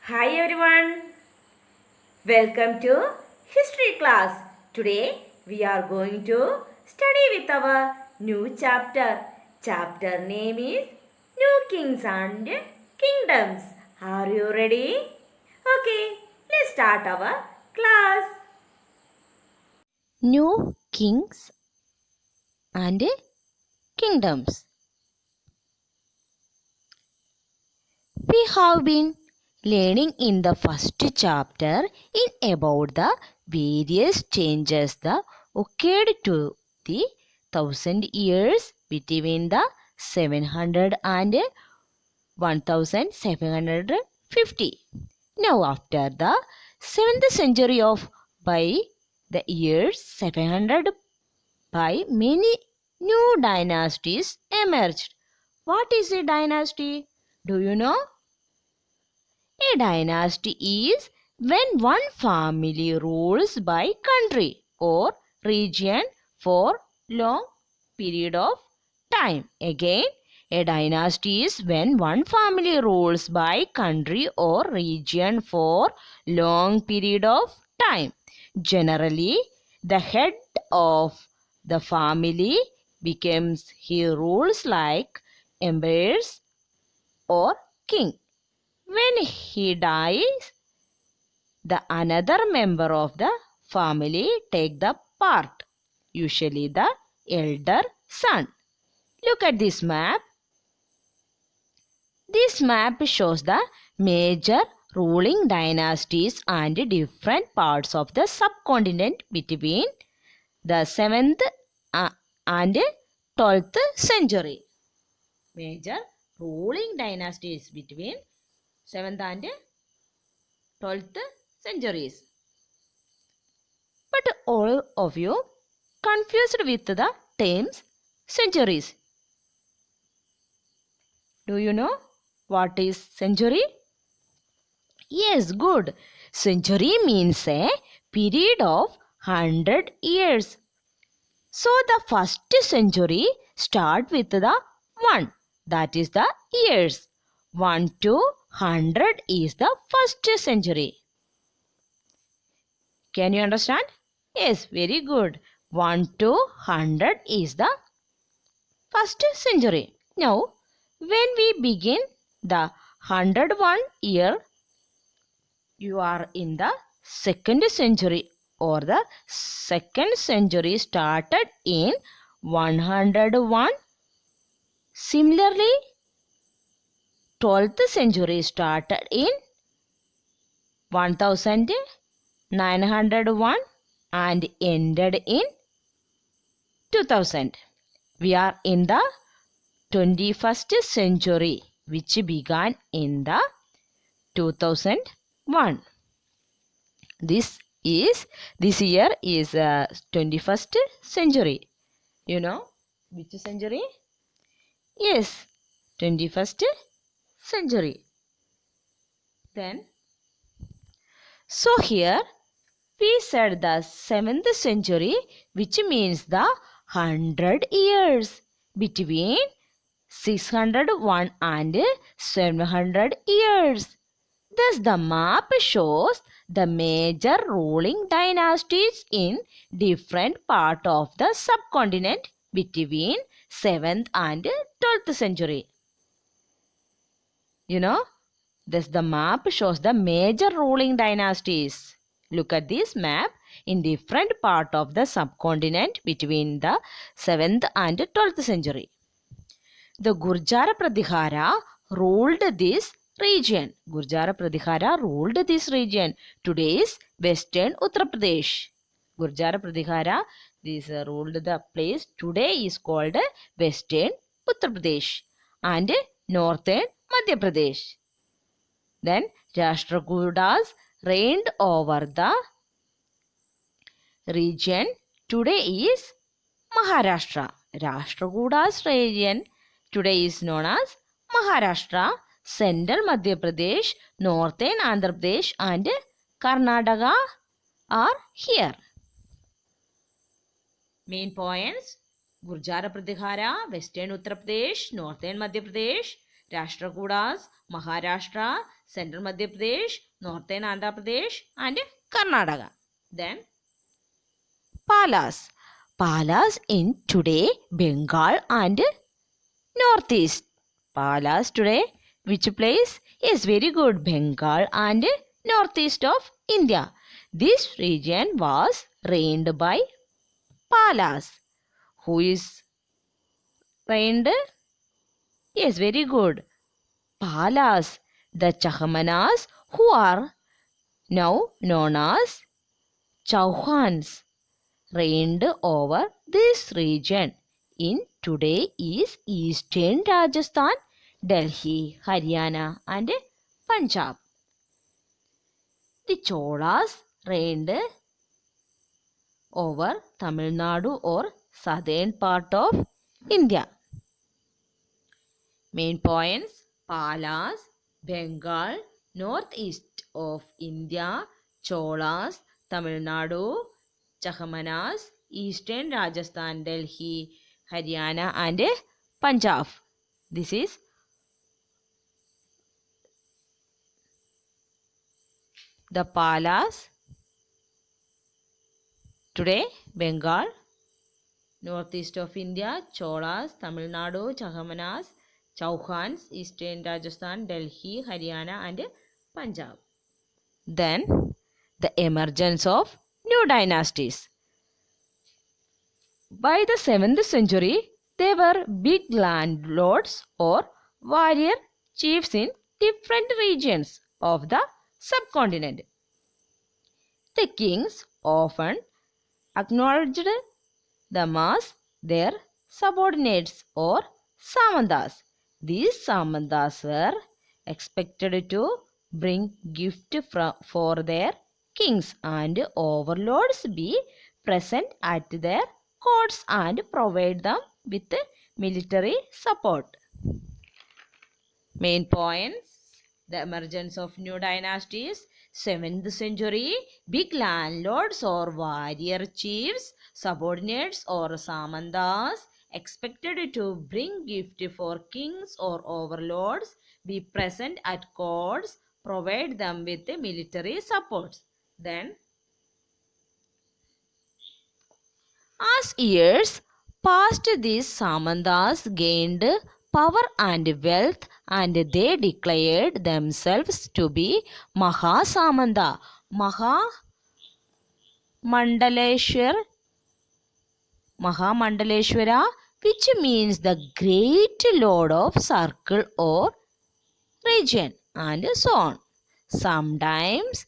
Hi everyone, welcome to history class. Today we are going to study with our new chapter. Chapter name is New Kings and Kingdoms. Are you ready? Okay, let's start our class. New kings and kingdoms. We have been learning in the first chapter in about the various changes that occurred to the 1000 years between the 700 and 1750. Now after the 7th century of by the year 700 by many new dynasties emerged. What is a dynasty? Do you know? A dynasty is when one family rules by country or region for long period of time. Again, a dynasty is when one family rules by country or region for long period of time. Generally, the head of the family becomes he rules like emperors or king. When he dies, the another member of the family take the part, usually the elder son. Look at this map. This map shows the major ruling dynasties and different parts of the subcontinent between the 7th and 12th century. Major ruling dynasties between 7th and 12th centuries. But all of you confused with the terms centuries. Do you know what is century? Yes, good. Century means a period of 100 years. So the first century start with the 1, that is the years. 1 to 100 is the first century. Can you understand? Yes, very good. 1 to 100 is the first century. Now, when we begin the 101 year, you are in the second century, or the second century started in 101. Similarly, 12th century started in 1901 and ended in 2000. We are in the 21st century, which began in the 2001. This year is 21st century. You know which century? Yes, 21st century. Then, so here we said the 7th century, which means the 100 years between 601 and 700 years. Thus, the map shows the major ruling dynasties in different part of the subcontinent between 7th and 12th century. You know, thus the map shows the major ruling dynasties. Look at this map in different part of the subcontinent between the 7th and 12th century. The Gurjara Pratihara ruled this region. Gurjara Pratihara ruled this region. Today's Western Uttar Pradesh. Gurjara Pratihara this ruled the place. Today is called Western Uttar Pradesh and Northern Madhya Pradesh. Then Rashtrakutas reigned over the region. Today is Maharashtra. Rashtrakutas region today is known as Maharashtra, Central Madhya Pradesh, Northern Andhra Pradesh and Karnataka are here. Main points: Gurjara Pratihara, Western Uttar Pradesh, Northern Madhya Pradesh, Rashtrakutas, Maharashtra, Central Madhya Pradesh, Northern Andhra Pradesh, and Karnataka. Then Palas. Palas in today Bengal and Northeast. Palas today, which place? Is very good. Bengal and Northeast of India. This region was reigned by Palas. Who is reigned? Yes, very good. Palas, the Chahamanas, who are now known as Chauhans, reigned over this region in today is eastern Rajasthan, Delhi, Haryana and Punjab. The Cholas reigned over Tamil Nadu or southern part of India. Main points: Palas, Bengal, northeast of India, Cholas, Tamil Nadu, Chahamanas, eastern Rajasthan, Delhi, Haryana and Punjab. This is the Palas. Today, Bengal, northeast of India, Cholas, Tamil Nadu, Chahamanas, Chauhans, eastern Rajasthan, Delhi, Haryana and Punjab. Then, the emergence of new dynasties. By the 7th century, they were big landlords or warrior chiefs in different regions of the subcontinent. The kings often acknowledged them as their subordinates or samandas. These samandas were expected to bring gift for their kings and overlords be present at their courts and provide them with military support. Main points: the emergence of new dynasties, 7th century, big landlords or warrior chiefs, subordinates or samandas, expected to bring gift for kings or overlords, be present at courts, provide them with military support. Then, as years passed, these samandas gained power and wealth and they declared themselves to be Mahasamanda, Mahamandaleshwara, which means the great lord of circle or region, and so on. Sometimes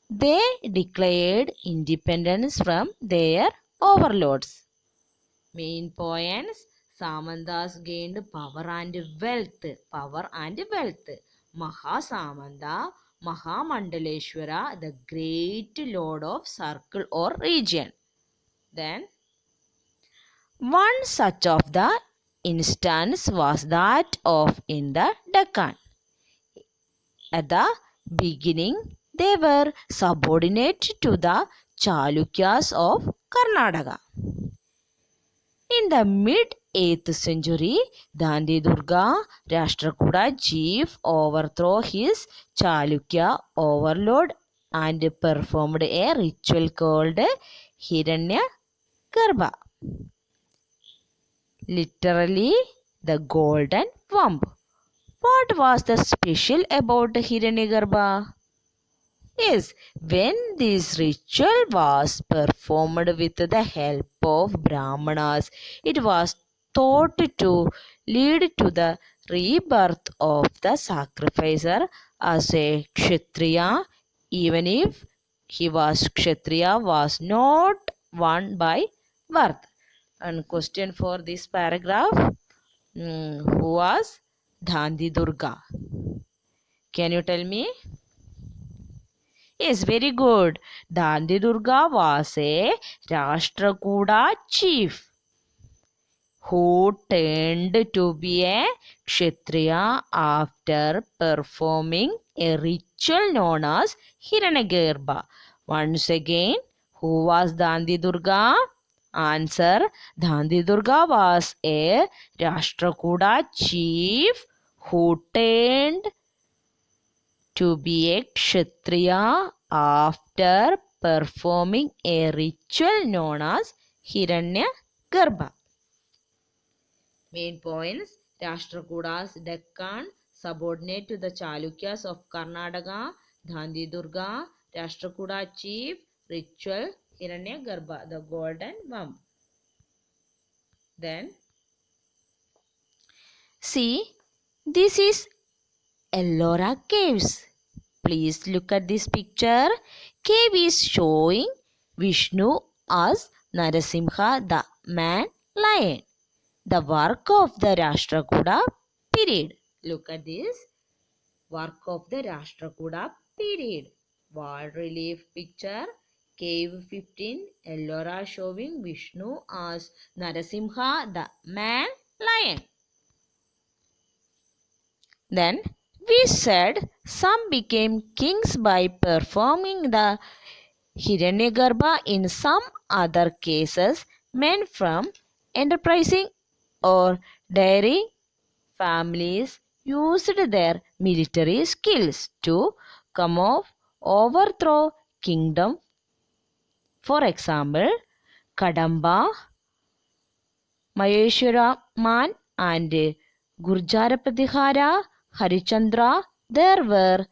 they declared independence from their overlords. Main points: Samandas gained power and wealth. Mahasamanda, Mahamandaleshwara, the great lord of circle or region. Then, one such of the instance was that of in the Deccan. At the beginning, they were subordinate to the Chalukyas of Karnataka. In the mid-8th century, Dandi Durga Rashtrakuta chief overthrew his Chalukya overlord and performed a ritual called Hiranya Garbha, literally the golden womb. What was the special about Hiranyagarbha? Yes, when this ritual was performed with the help of Brahmanas, it was thought to lead to the rebirth of the sacrificer as a Kshatriya, even if he was Kshatriya was not one by birth. And question for this paragraph, who was Dhandi Durga? Can you tell me? Yes, very good. Dandi Durga was a Rashtrakuta chief who turned to be a Kshatriya after performing a ritual known as Hiranyagarbha. Once again, who was Dandi Durga? Answer: Dandi Durga was a Rashtrakuta chief who turned to be a Kshatriya after performing a ritual known as Hiranyagarbha. Main points: Rashtrakuda's Deccan, subordinate to the Chalukyas of Karnataka, Dandi Durga, Rashtrakuda chief, ritual, Hiranyagarbha, the golden womb. Then, see, this is Ellora Caves. Please look at this picture. Cave is showing Vishnu as Narasimha, the man lion. The work of the Rashtrakuda period. Look at this. Work of the Rashtrakuda period. Wall relief picture. Cave 15. Ellora showing Vishnu as Narasimha, the man lion. Then we said some became kings by performing the Hiranyagarbha. In some other cases, men from enterprising or daring families used their military skills to overthrow kingdom. For example, Kadamba, Maheshwaraman and Gurjara Harichandra, there were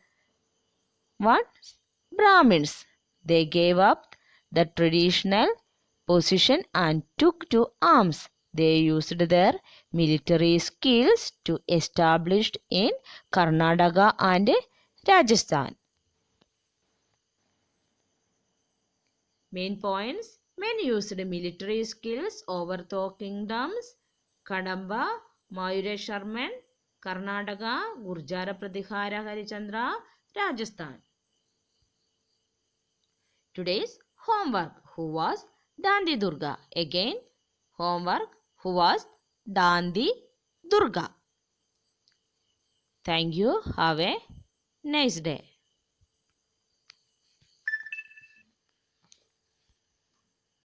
Brahmins. They gave up the traditional position and took to arms. They used their military skills to establish in Karnataka and Rajasthan. Main points: men used military skills overthrow kingdoms. Kadamba, Mayureshwarman, Karnataka, Gurjara Pratihara Harichandra, Rajasthan. Today's homework: who was Dandi Durga? Again, homework: who was Dandi Durga? Thank you. Have a nice day.